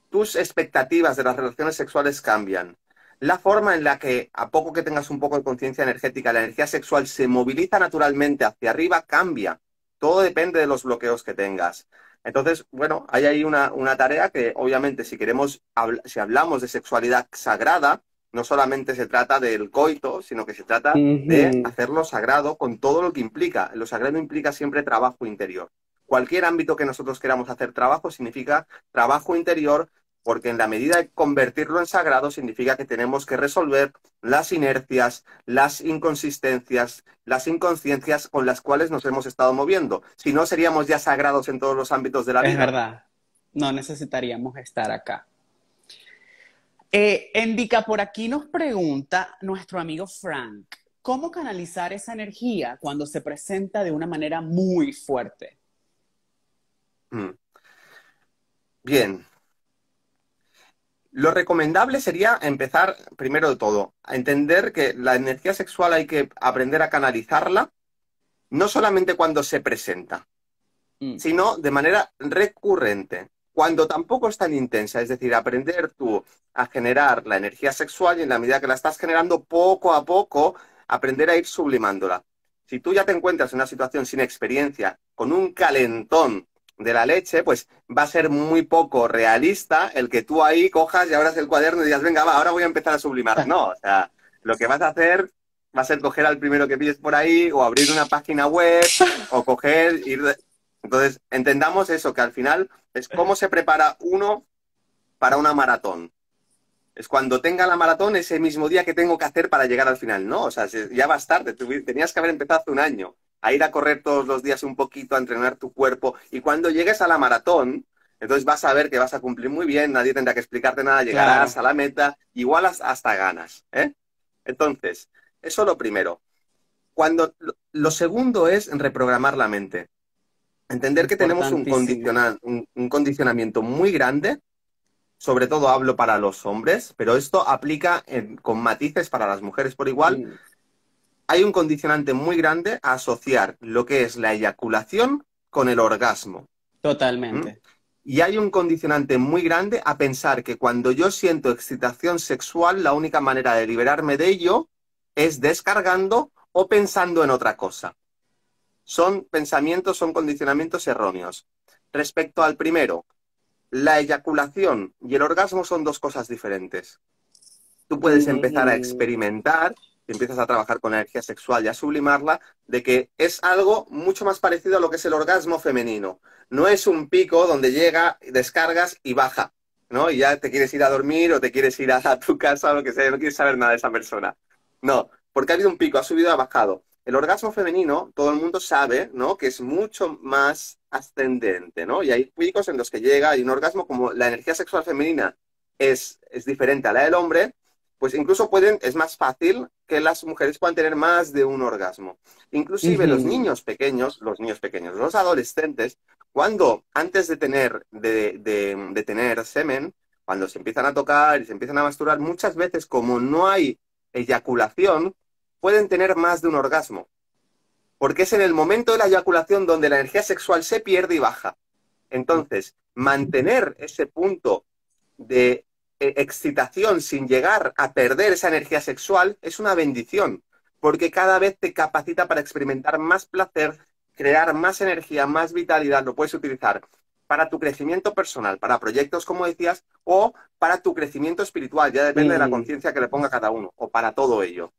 Tus expectativas de las relaciones sexuales cambian. La forma en la que, a poco que tengas un poco de conciencia energética, la energía sexual se moviliza naturalmente hacia arriba cambia. Todo depende de los bloqueos que tengas. Entonces, bueno, hay ahí una tarea que, obviamente, si queremos, si hablamos de sexualidad sagrada, no solamente se trata del coito, sino que se trata de ujú. hacerlo sagrado con todo lo que implica. Lo sagrado implica siempre trabajo interior. Cualquier ámbito que nosotros queramos hacer trabajo significa trabajo interior, porque en la medida de convertirlo en sagrado significa que tenemos que resolver las inercias, las inconsistencias, las inconsciencias con las cuales nos hemos estado moviendo. Si no, seríamos ya sagrados en todos los ámbitos de la Es vida. verdad, no necesitaríamos estar acá. Endica, por aquí nos pregunta nuestro amigo Frank, ¿cómo canalizar esa energía cuando se presenta de una manera muy fuerte? Mm. Bien, lo recomendable sería empezar, primero de todo, a entender que la energía sexual hay que aprender a canalizarla, no solamente cuando se presenta, Mm, sino de manera recurrente, cuando tampoco es tan intensa, es decir, aprender tú a generar la energía sexual y en la medida que la estás generando poco a poco, aprender a ir sublimándola. Si tú ya te encuentras en una situación sin experiencia, con un calentón de la leche, pues va a ser muy poco realista el que tú ahí cojas y abras el cuaderno y digas, venga, va, ahora voy a empezar a sublimar. No, o sea, lo que vas a hacer va a ser coger al primero que pilles por ahí o abrir una página web o coger, ir entonces, entendamos eso, que al final es cómo se prepara uno para una maratón. Es cuando tenga la maratón ese mismo día que tengo que hacer para llegar al final, ¿no? O sea, ya vas tarde, tenías que haber empezado hace un año a ir a correr todos los días un poquito, a entrenar tu cuerpo, y cuando llegues a la maratón, entonces vas a ver que vas a cumplir muy bien, nadie tendrá que explicarte nada, llegarás claro, a la meta, igual hasta ganas, ¿eh? Entonces, eso lo primero. Lo segundo es reprogramar la mente. Entender que tenemos importantísimo. un condicionamiento muy grande, sobre todo hablo para los hombres, pero esto aplica con matices para las mujeres por igual. Mm, Hay un condicionante muy grande a asociar lo que es la eyaculación con el orgasmo. ¿M? totalmente. Y hay un condicionante muy grande a pensar que cuando yo siento excitación sexual, la única manera de liberarme de ello es descargando o pensando en otra cosa. Son pensamientos, son condicionamientos erróneos. Respecto al primero, la eyaculación y el orgasmo son dos cosas diferentes. Tú puedes empezar a Ujú. experimentar, si empiezas a trabajar con la energía sexual y a sublimarla, de que es algo mucho más parecido a lo que es el orgasmo femenino. No es un pico donde llega, descargas y baja, ¿no? Y ya te quieres ir a dormir o te quieres ir a tu casa o lo que sea, no quieres saber nada de esa persona. No, porque ha habido un pico, ha subido, ha bajado. El orgasmo femenino, todo el mundo sabe, ¿no? Que es mucho más ascendente, ¿no? Y hay picos en los que llega y un orgasmo como la energía sexual femenina es diferente a la del hombre, pues incluso es más fácil que las mujeres puedan tener más de un orgasmo. Inclusive Ujú. los niños pequeños, los adolescentes, cuando antes de tener semen, cuando se empiezan a tocar y se empiezan a masturbar, muchas veces como no hay eyaculación, pueden tener más de un orgasmo, porque es en el momento de la eyaculación donde la energía sexual se pierde y baja. Entonces, mantener ese punto de excitación sin llegar a perder esa energía sexual es una bendición, porque cada vez te capacita para experimentar más placer, crear más energía, más vitalidad, lo puedes utilizar para tu crecimiento personal, para proyectos, como decías, o para tu crecimiento espiritual, ya depende de la Mm. conciencia que le ponga cada uno, o para todo ello.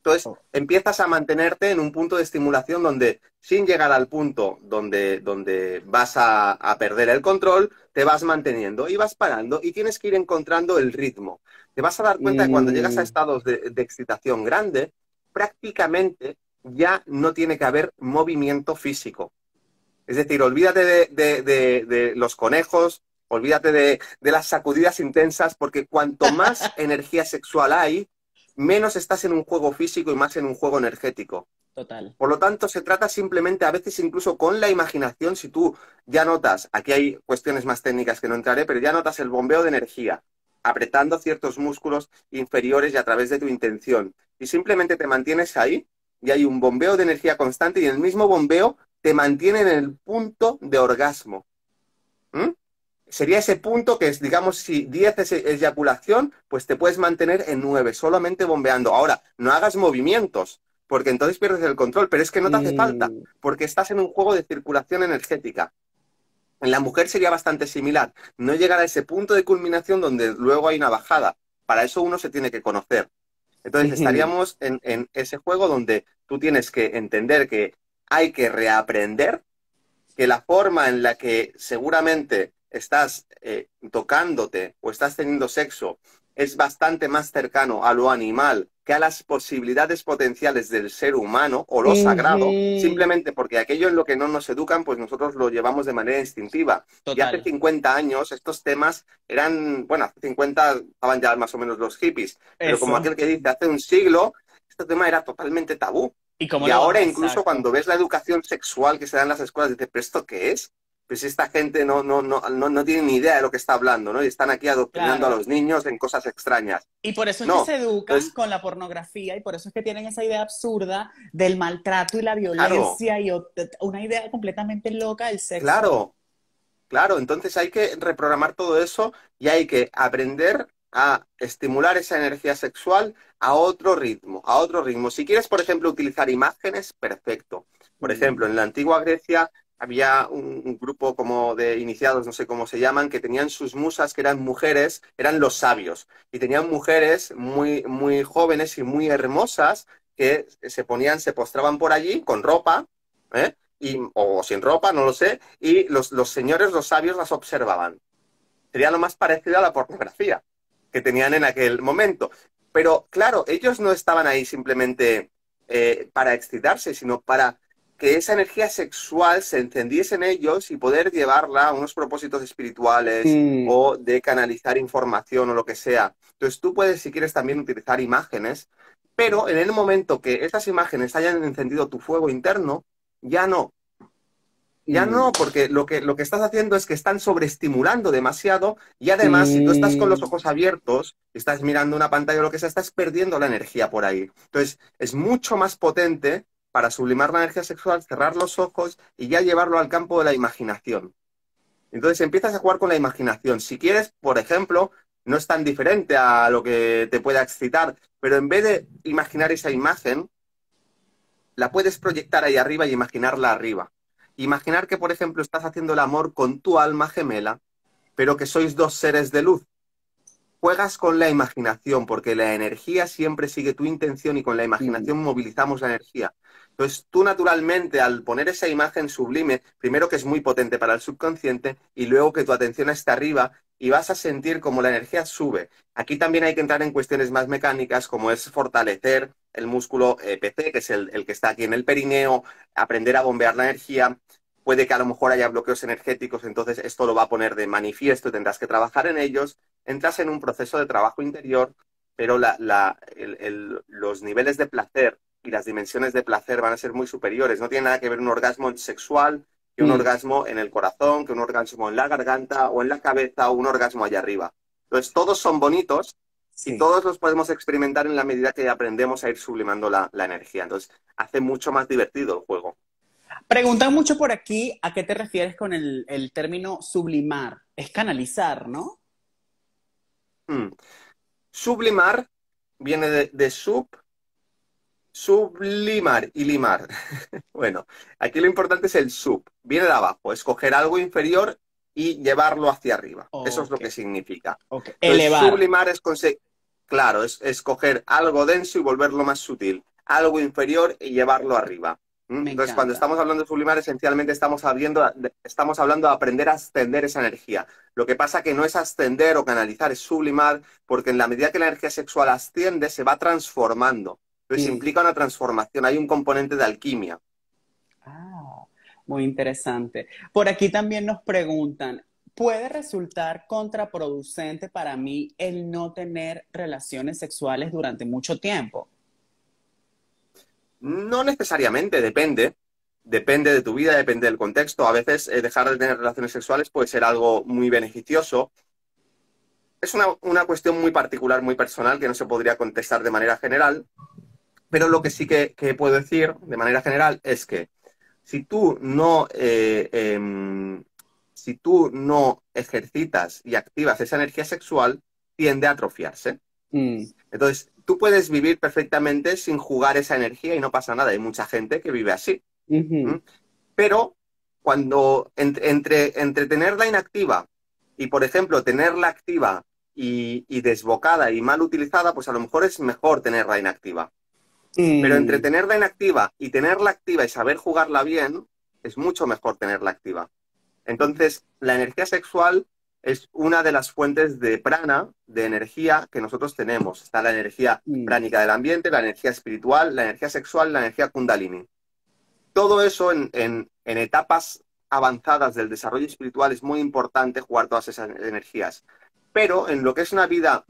Entonces, Oh. empiezas a mantenerte en un punto de estimulación donde, sin llegar al punto donde vas a perder el control, te vas manteniendo y vas parando y tienes que ir encontrando el ritmo. Te vas a dar cuenta que cuando llegas a Mm, estados de excitación grande, prácticamente ya no tiene que haber movimiento físico. Es decir, olvídate de los conejos, olvídate de las sacudidas intensas, porque cuanto más energía sexual hay, menos estás en un juego físico y más en un juego energético. total. Por lo tanto, se trata simplemente, a veces incluso con la imaginación, si tú ya notas, aquí hay cuestiones más técnicas que no entraré, pero ya notas el bombeo de energía, apretando ciertos músculos inferiores y a través de tu intención, y simplemente te mantienes ahí, y hay un bombeo de energía constante, y en el mismo bombeo te mantiene en el punto de orgasmo. ¿Mm? Sería ese punto que es, digamos, si 10 es eyaculación, pues te puedes mantener en 9 solamente bombeando. Ahora, no hagas movimientos, porque entonces pierdes el control, pero es que no te hace falta, Mm, porque estás en un juego de circulación energética. En la mujer sería bastante similar, no llegar a ese punto de culminación donde luego hay una bajada. Para eso uno se tiene que conocer. Entonces ujú, estaríamos en ese juego donde tú tienes que entender que hay que reaprender, que la forma en la que seguramente estás tocándote o estás teniendo sexo es bastante más cercano a lo animal que a las posibilidades potenciales del ser humano o lo sagrado, ujú, simplemente porque aquello en lo que no nos educan, pues nosotros lo llevamos de manera instintiva. Y hace total. 50 años estos temas eran, bueno, hace 50 estaban ya más o menos los hippies, pero como Eso. aquel que dice, hace un siglo, este tema era totalmente tabú. ¿Y cómo Y lo ahora vas? incluso Exacto. cuando ves la educación sexual que se da en las escuelas, dices, ¿pero esto qué es? Pues esta gente no tiene ni idea de lo que está hablando, ¿no? Y están aquí adoctrinando a Claro. los niños en cosas extrañas. Y por eso es que No. se educan Entonces, con la pornografía y por eso es que tienen esa idea absurda del maltrato y la claro, violencia y una idea completamente loca del sexo. claro, claro. Entonces hay que reprogramar todo eso y hay que aprender a estimular esa energía sexual a otro ritmo, a otro ritmo. Si quieres, por ejemplo, utilizar imágenes, perfecto. Por ejemplo, Mm. en la antigua Grecia había un grupo como de iniciados, no sé cómo se llaman, que tenían sus musas, que eran mujeres, eran los sabios, y tenían mujeres muy, muy jóvenes y muy hermosas que se ponían, se postraban por allí con ropa, ¿eh? O sin ropa, no lo sé, y los señores, los sabios, las observaban. Sería lo más parecido a la pornografía que tenían en aquel momento. Pero claro, ellos no estaban ahí simplemente para excitarse, sino para que esa energía sexual se encendiese en ellos y poder llevarla a unos propósitos espirituales Mm. o de canalizar información o lo que sea. Entonces tú puedes, si quieres, también utilizar imágenes, pero en el momento que esas imágenes hayan encendido tu fuego interno, ya no. Ya Mm. no, porque lo que estás haciendo es que están sobreestimulando demasiado y además, si tú estás con los Mm. ojos abiertos, estás mirando una pantalla o lo que sea, estás perdiendo la energía por ahí. Entonces, es mucho más potente para sublimar la energía sexual, cerrar los ojos y ya llevarlo al campo de la imaginación. Entonces, empiezas a jugar con la imaginación. Si quieres, por ejemplo, no es tan diferente a lo que te pueda excitar, pero en vez de imaginar esa imagen, la puedes proyectar ahí arriba y imaginarla arriba. Imaginar que, por ejemplo, estás haciendo el amor con tu alma gemela, pero que sois dos seres de luz. Juegas con la imaginación, porque la energía siempre sigue tu intención y con la Mm. imaginación movilizamos la energía. Entonces, tú naturalmente, al poner esa imagen sublime, primero que es muy potente para el subconsciente y luego que tu atención está arriba y vas a sentir como la energía sube. Aquí también hay que entrar en cuestiones más mecánicas, como es fortalecer el músculo PC, que es el que está aquí en el perineo, aprender a bombear la energía. Puede que a lo mejor haya bloqueos energéticos, entonces esto lo va a poner de manifiesto y tendrás que trabajar en ellos. Entras en un proceso de trabajo interior, pero los niveles de placer y las dimensiones de placer van a ser muy superiores. No tiene nada que ver un orgasmo sexual que un Mm. orgasmo en el corazón, que un orgasmo en la garganta o en la cabeza o un orgasmo allá arriba. Entonces, todos son bonitos y Sí. todos los podemos experimentar en la medida que aprendemos a ir sublimando la energía. Entonces, hace mucho más divertido el juego. Preguntan mucho por aquí a qué te refieres con el término sublimar. Es canalizar, ¿no? Hmm. Sublimar viene de sublimar y limar. Bueno, aquí lo importante es el sub. Viene de abajo, escoger algo inferior y llevarlo hacia arriba. Eso es lo Ok, que significa. ok. Entonces, Elevar. sublimar es conseguir, claro, es escoger algo denso y volverlo más sutil. algo inferior y llevarlo arriba. Me Entonces, cuando encanta. estamos hablando de sublimar, esencialmente estamos hablando de aprender a ascender esa energía. Lo que pasa que no es ascender o canalizar, es sublimar, porque en la medida que la energía sexual asciende, se va transformando. Entonces, Mm. implica una transformación, hay un componente de alquimia. Ah, muy interesante. Por aquí también nos preguntan, ¿puede resultar contraproducente para mí el no tener relaciones sexuales durante mucho tiempo? No necesariamente, depende. Depende de tu vida, depende del contexto. A veces dejar de tener relaciones sexuales puede ser algo muy beneficioso. Es una cuestión muy particular, muy personal, que no se podría contestar de manera general, pero lo que sí que puedo decir de manera general es que si tú no, si tú no ejercitas y activas esa energía sexual, tiende a atrofiarse. Mm, Entonces, tú puedes vivir perfectamente sin jugar esa energía y no pasa nada. Hay mucha gente que vive así. ¿M? ujú, Pero cuando entre tenerla inactiva y, por ejemplo, tenerla activa y desbocada y mal utilizada, pues a lo mejor es mejor tenerla inactiva. Pero entre mm, tenerla inactiva y tenerla activa y saber jugarla bien, es mucho mejor tenerla activa. Entonces, la energía sexual es una de las fuentes de prana, de energía que nosotros tenemos. Está la energía mm. pránica del ambiente, la energía espiritual, la energía sexual, la energía kundalini. Todo eso en etapas avanzadas del desarrollo espiritual es muy importante jugar todas esas energías. Pero en lo que es una vida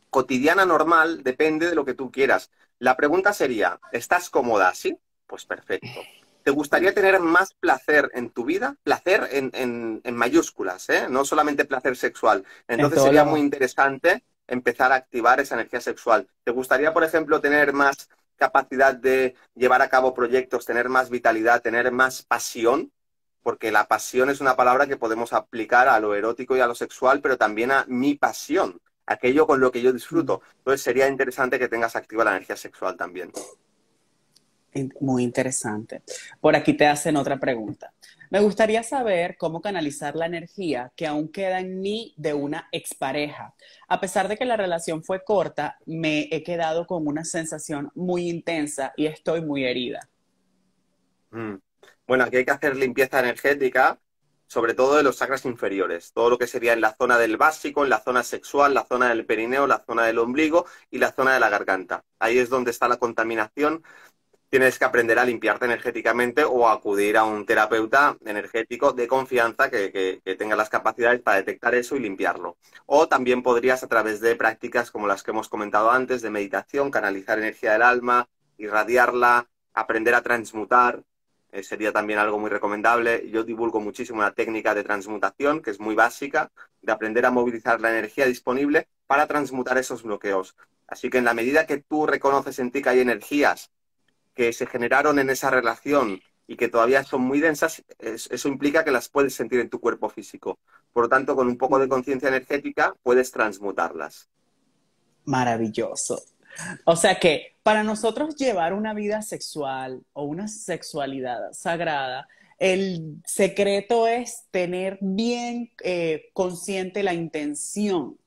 cotidiana normal, depende de lo que tú quieras. La pregunta sería, ¿estás cómoda así? Pues perfecto. ¿Te gustaría tener más placer en tu vida? Placer en mayúsculas, ¿eh? No solamente placer sexual. En Entonces todos sería muy los... interesante empezar a activar esa energía sexual. ¿Te gustaría, por ejemplo, tener más capacidad de llevar a cabo proyectos, tener más vitalidad, tener más pasión? Porque la pasión es una palabra que podemos aplicar a lo erótico y a lo sexual, pero también a mi pasión, aquello con lo que yo disfruto. Entonces sería interesante que tengas activa la energía sexual también. Muy interesante. Por aquí te hacen otra pregunta. Me gustaría saber cómo canalizar la energía que aún queda en mí de una expareja. A pesar de que la relación fue corta, me he quedado con una sensación muy intensa y estoy muy herida. Mm. Bueno, aquí hay que hacer limpieza energética, sobre todo de los chakras inferiores, todo lo que sería en la zona del básico, en la zona sexual, la zona del perineo, la zona del ombligo y la zona de la garganta. Ahí es donde está la contaminación. Tienes que aprender a limpiarte energéticamente o acudir a un terapeuta energético de confianza que tenga las capacidades para detectar eso y limpiarlo. O también podrías, a través de prácticas como las que hemos comentado antes, de meditación, canalizar energía del alma, irradiarla, aprender a transmutar. Sería también algo muy recomendable. Yo divulgo muchísimo una técnica de transmutación que es muy básica, de aprender a movilizar la energía disponible para transmutar esos bloqueos. Así que en la medida que tú reconoces en ti que hay energías que se generaron en esa relación y que todavía son muy densas, eso implica que las puedes sentir en tu cuerpo físico. Por lo tanto, con un poco de Mm, conciencia energética puedes transmutarlas. maravilloso. O sea que para nosotros llevar una vida sexual o una sexualidad sagrada, el secreto es tener bien consciente la intención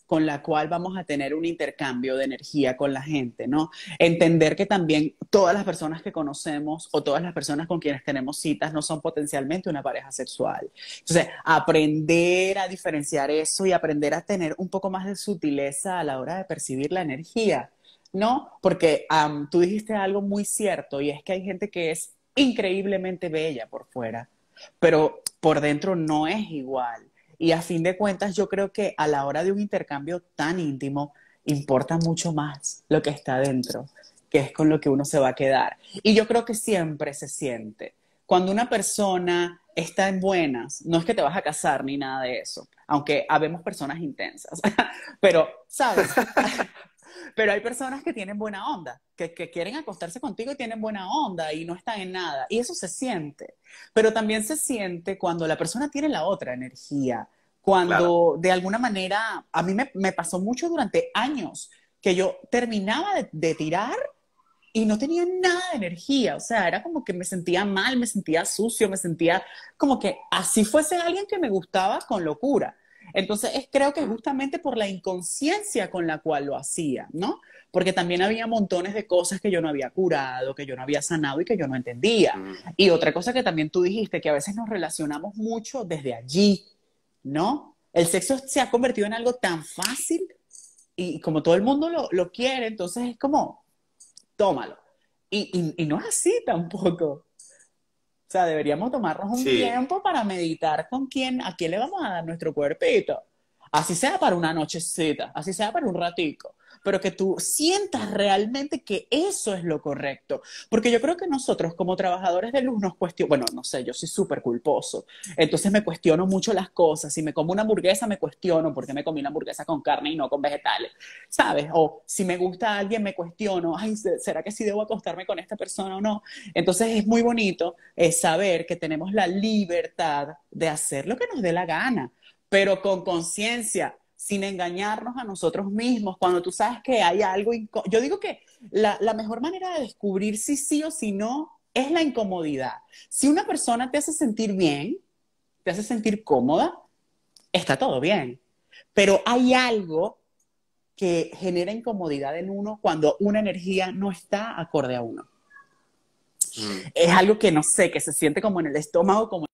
con la cual vamos a tener un intercambio de energía con la gente, ¿no? Entender que también todas las personas que conocemos o todas las personas con quienes tenemos citas no son potencialmente una pareja sexual. Entonces, aprender a diferenciar eso y aprender a tener un poco más de sutileza a la hora de percibir la energía. ¿No? Porque tú dijiste algo muy cierto y es que hay gente que es increíblemente bella por fuera, pero por dentro no es igual. Y a fin de cuentas, yo creo que a la hora de un intercambio tan íntimo, importa mucho más lo que está dentro, que es con lo que uno se va a quedar. Y yo creo que siempre se siente. Cuando una persona está en buenas, no es que te vas a casar ni nada de eso, aunque habemos personas intensas, pero, ¿sabes? Pero hay personas que tienen buena onda, que quieren acostarse contigo y tienen buena onda y no están en nada. Y eso se siente. Pero también se siente cuando la persona tiene la otra energía, Claro. cuando de alguna manera, a mí me pasó mucho durante años que yo terminaba de tirar y no tenía nada de energía, o sea, era como que me sentía mal, me sentía sucio, me sentía como que así fuese alguien que me gustaba con locura. Entonces, creo que justamente por la inconsciencia con la cual lo hacía, ¿no? Porque también había montones de cosas que yo no había curado, que yo no había sanado y que yo no entendía. Mm. Y otra cosa que también tú dijiste, que a veces nos relacionamos mucho desde allí, ¿no? El sexo se ha convertido en algo tan fácil y como todo el mundo lo quiere, entonces es como, tómalo. Y no es así tampoco. O sea, deberíamos tomarnos un Sí, tiempo para meditar con quién, a quién le vamos a dar nuestro cuerpito. Así sea para una nochecita, así sea para un ratico, pero que tú sientas realmente que eso es lo correcto. Porque yo creo que nosotros como trabajadores de luz nos cuestionamos, bueno, no sé, yo soy súper culposo, entonces me cuestiono mucho las cosas. Si me como una hamburguesa, me cuestiono por qué me comí la hamburguesa con carne y no con vegetales, ¿sabes? O si me gusta a alguien, me cuestiono, ay, ¿será que sí debo acostarme con esta persona o no? Entonces es muy bonito saber que tenemos la libertad de hacer lo que nos dé la gana, pero con conciencia, sin engañarnos a nosotros mismos, cuando tú sabes que hay algo, yo digo que la mejor manera de descubrir si sí o si no es la incomodidad. Si una persona te hace sentir bien, te hace sentir cómoda, está todo bien, pero hay algo que genera incomodidad en uno cuando una energía no está acorde a uno. mm, Es algo que no sé, que se siente como en el estómago, como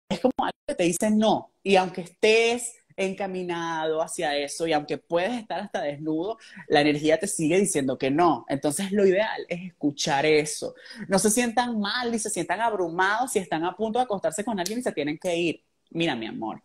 es como algo que te dice no. Y aunque estés encaminado hacia eso y aunque puedes estar hasta desnudo, la energía te sigue diciendo que no. Entonces lo ideal es escuchar eso. No se sientan mal ni se sientan abrumados si están a punto de acostarse con alguien y se tienen que ir. Mira, mi amor,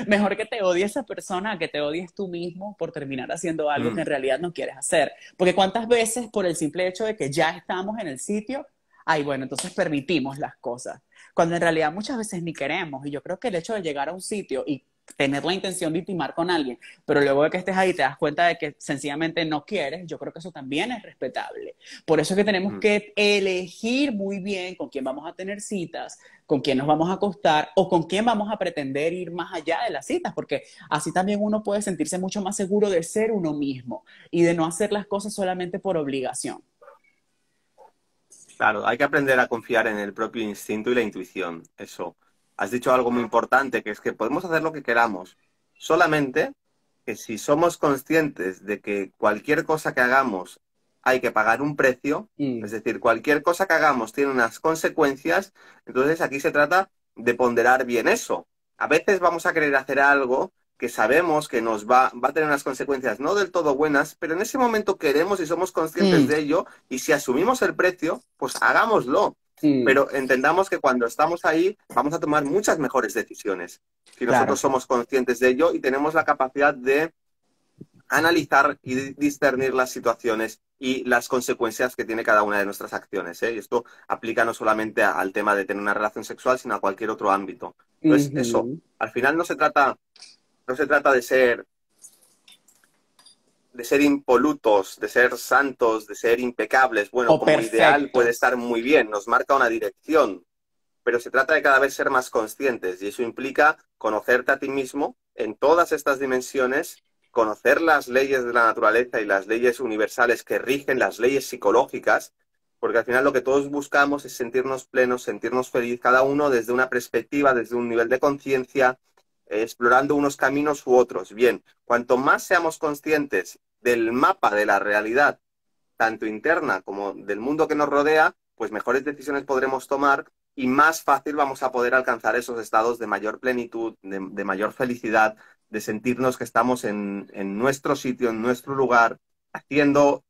mejor que te odie esa persona a que te odies tú mismo por terminar haciendo algo que en mm. realidad no quieres hacer. Porque cuántas veces por el simple hecho de que ya estamos en el sitio, ay, bueno, entonces permitimos las cosas cuando en realidad muchas veces ni queremos. Y yo creo que el hecho de llegar a un sitio y tener la intención de intimar con alguien, pero luego de que estés ahí te das cuenta de que sencillamente no quieres, yo creo que eso también es respetable. Por eso es que tenemos Mm. que elegir muy bien con quién vamos a tener citas, con quién nos vamos a acostar o con quién vamos a pretender ir más allá de las citas, porque así también uno puede sentirse mucho más seguro de ser uno mismo y de no hacer las cosas solamente por obligación. Claro, hay que aprender a confiar en el propio instinto y la intuición. Eso. Has dicho algo muy importante, que es que podemos hacer lo que queramos. Solamente que si somos conscientes de que cualquier cosa que hagamos hay que pagar un precio, Mm, es decir, cualquier cosa que hagamos tiene unas consecuencias, entonces aquí se trata de ponderar bien eso. A veces vamos a querer hacer algo que sabemos que va a tener unas consecuencias no del todo buenas, pero en ese momento queremos y somos conscientes mm, de ello, y si asumimos el precio, pues hagámoslo. mm, Pero entendamos que cuando estamos ahí vamos a tomar muchas mejores decisiones si nosotros claro. somos conscientes de ello y tenemos la capacidad de analizar y discernir las situaciones y las consecuencias que tiene cada una de nuestras acciones, ¿eh? Y esto aplica no solamente al tema de tener una relación sexual, sino a cualquier otro ámbito. Entonces, eso, Ujú. al final no se trata de ser impolutos, de ser santos, de ser impecables. Bueno, O como ideal puede perfectos. estar muy bien, nos marca una dirección, pero se trata de cada vez ser más conscientes y eso implica conocerte a ti mismo en todas estas dimensiones, conocer las leyes de la naturaleza y las leyes universales que rigen, las leyes psicológicas, porque al final lo que todos buscamos es sentirnos plenos, sentirnos felices, cada uno desde una perspectiva, desde un nivel de conciencia, explorando unos caminos u otros. Bien, cuanto más seamos conscientes del mapa de la realidad, tanto interna como del mundo que nos rodea, pues mejores decisiones podremos tomar y más fácil vamos a poder alcanzar esos estados de mayor plenitud, de mayor felicidad, de sentirnos que estamos en nuestro sitio, en nuestro lugar, haciendo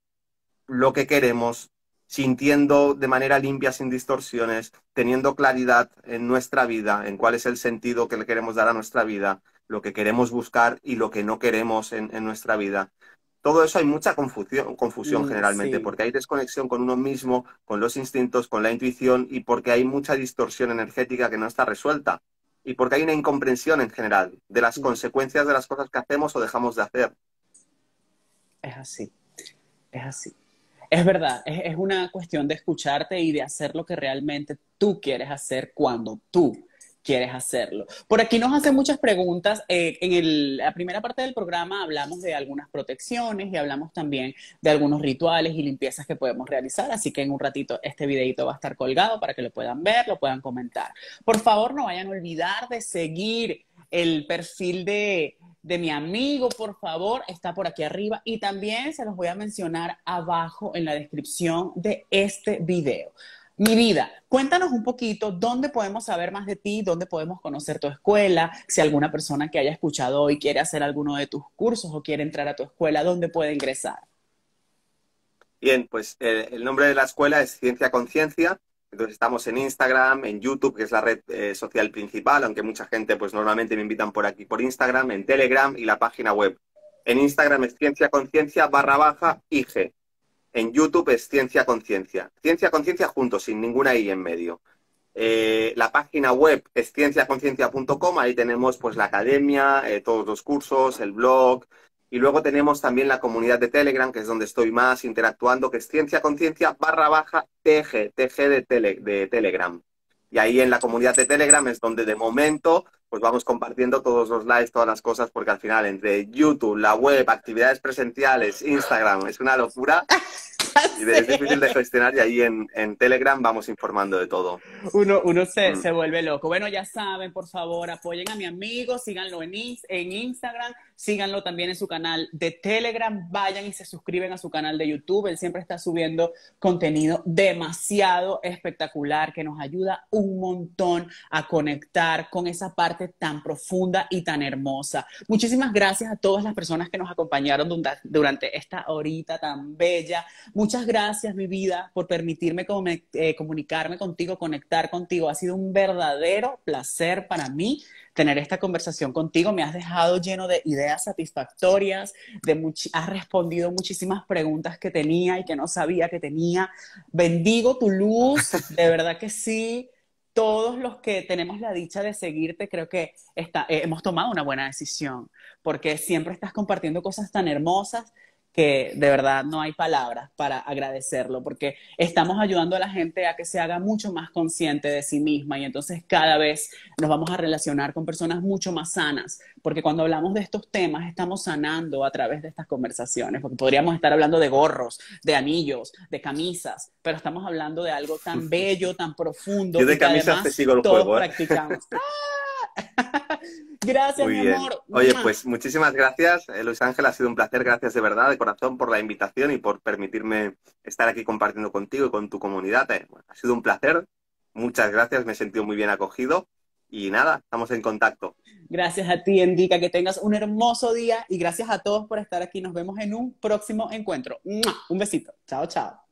lo que queremos, sintiendo de manera limpia, sin distorsiones, teniendo claridad en nuestra vida, en cuál es el sentido que le queremos dar a nuestra vida, lo que queremos buscar y lo que no queremos en nuestra vida. Todo eso hay mucha confusión generalmente, Sí. porque hay desconexión con uno mismo, con los instintos, con la intuición y porque hay mucha distorsión energética que no está resuelta y porque hay una incomprensión en general de las Mm, consecuencias de las cosas que hacemos o dejamos de hacer. es así, es así. Es verdad, es una cuestión de escucharte y de hacer lo que realmente tú quieres hacer cuando tú quieres hacerlo. Por aquí nos hacen muchas preguntas. La primera parte del programa hablamos de algunas protecciones y hablamos también de algunos rituales y limpiezas que podemos realizar, así que en un ratito este videito va a estar colgado para que lo puedan ver, lo puedan comentar. Por favor, no vayan a olvidar de seguir el perfil de mi amigo, por favor, está por aquí arriba y también se los voy a mencionar abajo en la descripción de este video. Mi vida, cuéntanos un poquito dónde podemos saber más de ti, dónde podemos conocer tu escuela, si alguna persona que haya escuchado hoy quiere hacer alguno de tus cursos o quiere entrar a tu escuela, ¿dónde puede ingresar? Bien, pues el nombre de la escuela es Ciencia Conciencia. Entonces estamos en Instagram, en YouTube, que es la red social principal, aunque mucha gente pues normalmente me invitan por aquí por Instagram, en Telegram y la página web. En Instagram es cienciaconciencia_IG. En YouTube es Ciencia Conciencia. Ciencia Conciencia juntos, sin ninguna I en medio. La página web es cienciaconciencia.com, ahí tenemos pues la academia, todos los cursos, el blog, y luego tenemos también la comunidad de Telegram, que es donde estoy más interactuando, que es cienciaconciencia_TG, TG de Telegram. Y ahí en la comunidad de Telegram es donde de momento pues vamos compartiendo todos los lives, todas las cosas, porque al final entre YouTube, la web, actividades presenciales, Instagram, es una locura. Y es difícil de gestionar y ahí en Telegram vamos informando de todo. Uno se vuelve loco. Bueno, ya saben, por favor, apoyen a mi amigo, síganlo en Instagram, síganlo también en su canal de Telegram, vayan y se suscriben a su canal de YouTube. Él siempre está subiendo contenido demasiado espectacular que nos ayuda un montón a conectar con esa parte tan profunda y tan hermosa. Muchísimas gracias a todas las personas que nos acompañaron durante esta horita tan bella. Muchas gracias, mi vida, por permitirme comunicarme contigo, conectar contigo. Ha sido un verdadero placer para mí tener esta conversación contigo. Me has dejado lleno de ideas satisfactorias, has respondido muchísimas preguntas que tenía y que no sabía que tenía. Bendigo tu luz, de verdad que sí. Todos los que tenemos la dicha de seguirte, creo que hemos tomado una buena decisión, porque siempre estás compartiendo cosas tan hermosas que de verdad no hay palabras para agradecerlo, porque estamos ayudando a la gente a que se haga mucho más consciente de sí misma y entonces cada vez nos vamos a relacionar con personas mucho más sanas, porque cuando hablamos de estos temas estamos sanando a través de estas conversaciones, porque podríamos estar hablando de gorros, de anillos, de camisas, pero estamos hablando de algo tan bello, tan profundo. Yo de y que camisas te además sigo el todos juego, ¿eh? practicamos. Gracias, Muy mi bien. amor. Oye, pues muchísimas gracias, Luis Ángel. Ha sido un placer. Gracias de verdad, de corazón, por la invitación y por permitirme estar aquí compartiendo contigo y con tu comunidad. Bueno, ha sido un placer. Muchas gracias. Me he sentido muy bien acogido. Y nada, estamos en contacto. Gracias a ti, Endica. Que tengas un hermoso día y gracias a todos por estar aquí. Nos vemos en un próximo encuentro. ¡Mua! Un besito. Chao, chao.